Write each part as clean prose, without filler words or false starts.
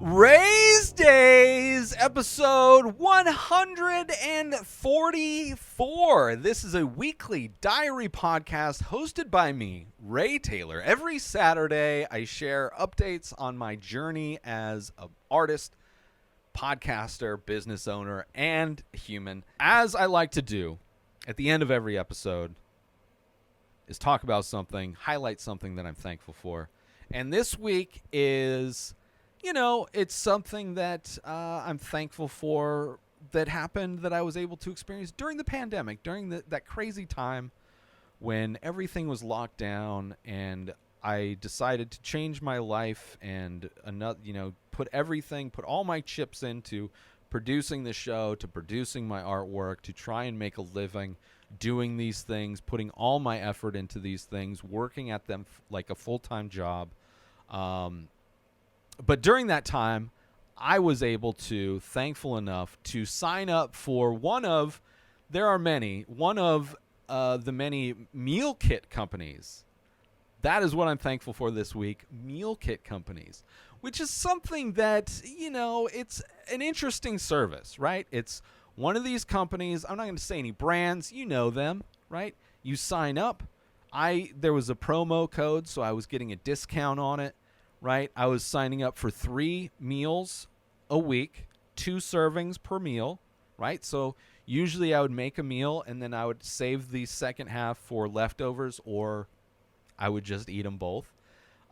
Rayz Dayz, episode 144. This is a weekly diary podcast hosted by me, Ray Taylor. Every Saturday, I share updates on my journey as an artist, podcaster, business owner, and human. As I like to do at the end of every episode, is talk about something, highlight something that I'm thankful for. And this week is, it's something that I'm thankful for that happened that I was able to experience during the pandemic, during that crazy time when everything was locked down, and I decided to change my life and put all my chips into producing the show, to producing my artwork, to try and make a living doing these things, putting all my effort into these things, working at them like a full-time job. But during that time, I was able to, thankful enough, to sign up for one of the many meal kit companies. That is what I'm thankful for this week, meal kit companies, which is something that, it's an interesting service, right? It's one of these companies. I'm not going to say any brands. You know them, right? You sign up. There was a promo code, so I was getting a discount on it. Right, I was signing up for 3 meals a week, 2 servings per meal, right? So usually I would make a meal and then I would save the second half for leftovers, or I would just eat them both.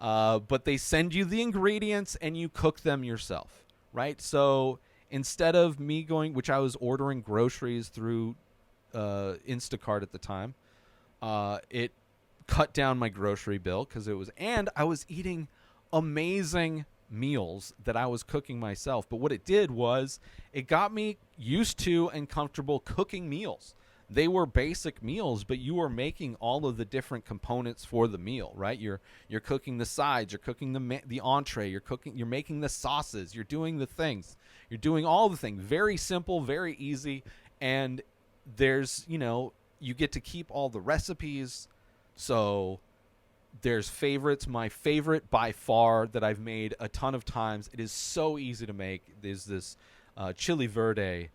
But they send you the ingredients and you cook them yourself, right? So instead of me going, which I was ordering groceries through Instacart at the time, it cut down my grocery bill and I was eating amazing meals that I was cooking myself. But what it did was it got me used to and comfortable cooking meals. They were basic meals, but you were making all of the different components for the meal, right? You're cooking the sides, you're cooking the entree, you're making the sauces, you're doing the things, you're doing all the things. Very simple, very easy, and there's you get to keep all the recipes. So there's favorites. My favorite by far that I've made a ton of times, it is so easy to make, is this chili verde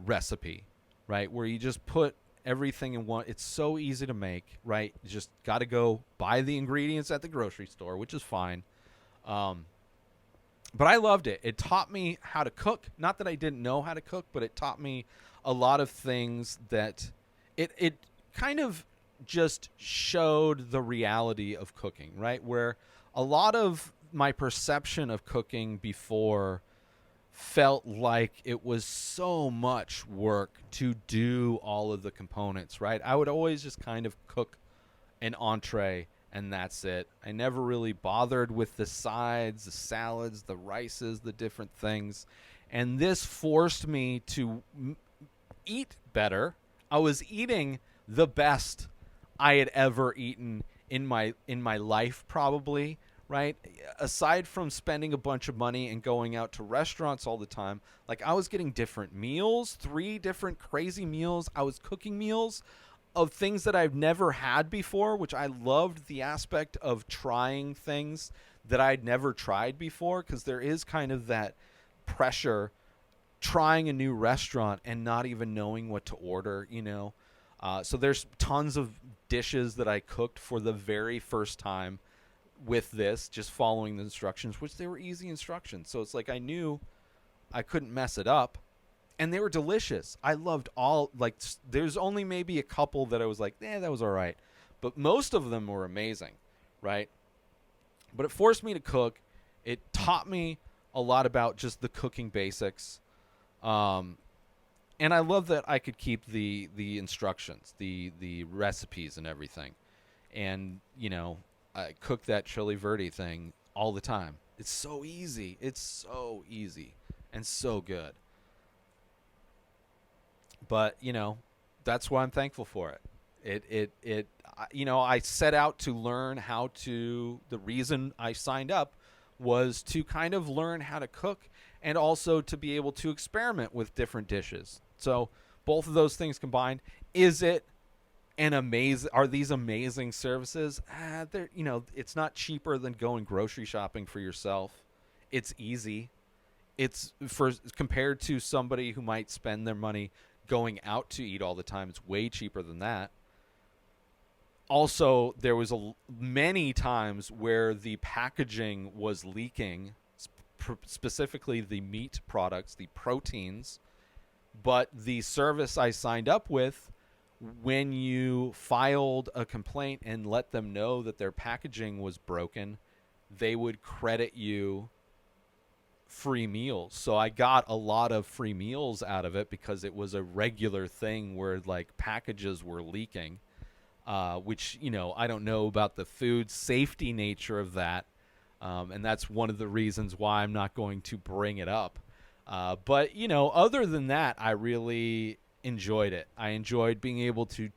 recipe, right? Where you just put everything in one. It's so easy to make, right? You just got to go buy the ingredients at the grocery store, which is fine. But I loved it. It taught me how to cook. Not that I didn't know how to cook, but it taught me a lot of things that it kind of just showed the reality of cooking, right? Where a lot of my perception of cooking before felt like it was so much work to do all of the components, right? I would always just kind of cook an entree and that's it. I never really bothered with the sides, the salads, the rices, the different things. And this forced me to eat better. I was eating the best I had ever eaten in my life, probably, right? Aside from spending a bunch of money and going out to restaurants all the time, like I was getting different meals, 3 different crazy meals. I was cooking meals of things that I've never had before, which I loved the aspect of trying things that I'd never tried before, because there is kind of that pressure trying a new restaurant and not even knowing what to order, So there's tons of dishes that I cooked for the very first time with this, just following the instructions, which they were easy instructions. So it's like I knew I couldn't mess it up. And they were delicious. I loved there's only maybe a couple that I was like, that was all right. But most of them were amazing, right? But it forced me to cook. It taught me a lot about just the cooking basics. And I love that I could keep the instructions, the recipes and everything. And, I cook that chili verde thing all the time. It's so easy. It's so easy and so good. But, that's why I'm thankful for it. I set out to learn the reason I signed up was to kind of learn how to cook and also to be able to experiment with different dishes. So both of those things combined, are these amazing services? It's not cheaper than going grocery shopping for yourself. It's easy. It's compared to somebody who might spend their money going out to eat all the time. It's way cheaper than that. Also, there was many times where the packaging was leaking, specifically the meat products, the proteins. But the service I signed up with, when you filed a complaint and let them know that their packaging was broken, they would credit you free meals. So I got a lot of free meals out of it because it was a regular thing where like packages were leaking, which, you know, I don't know about the food safety nature of that. And that's one of the reasons why I'm not going to bring it up. But, you know, other than that, I really enjoyed it. I enjoyed being able to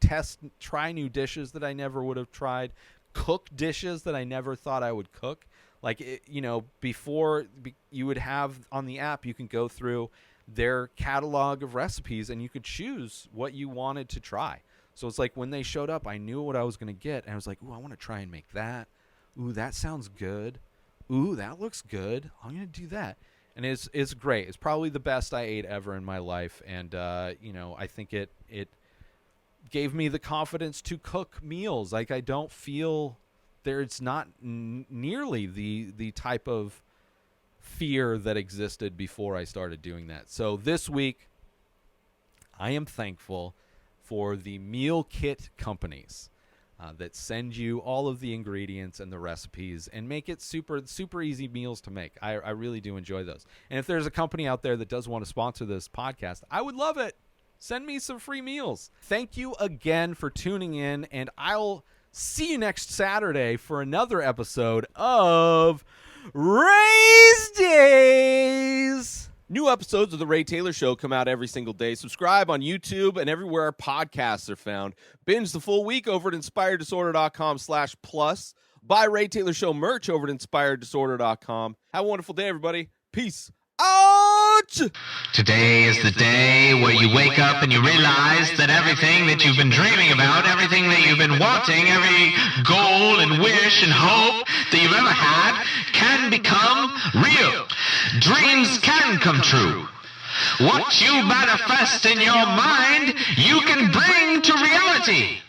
try new dishes that I never would have tried, cook dishes that I never thought I would cook. Like, you know, before you would have on the app, you can go through their catalog of recipes and you could choose what you wanted to try. So it's like when they showed up, I knew what I was going to get. And I was like, ooh, I want to try and make that. Ooh, that sounds good. Ooh, that looks good. I'm going to do that. And it's great. It's probably the best I ate ever in my life. And, you know, I think it gave me the confidence to cook meals. Like, I don't feel there's not nearly the type of fear that existed before I started doing that. So this week, I am thankful for the meal kit companies that send you all of the ingredients and the recipes and make it super easy meals to make. I really do enjoy those. And if there's a company out there that does want to sponsor this podcast, I would love it. Send me some free meals. Thank you again for tuning in, and I'll see you next Saturday for another episode of Rayz Dayz. New episodes of The Ray Taylor Show come out every single day. Subscribe on YouTube and everywhere our podcasts are found. Binge the full week over at InspiredDisorder.com/plus. Buy Ray Taylor Show merch over at InspiredDisorder.com. Have a wonderful day, everybody. Peace out! Today is the day where you wake up and you realize that everything that you've been dreaming about, everything that you've been wanting, every goal and wish and hope that you've ever had can become real. Dreams can come true. What you manifest in your mind, you can bring to reality.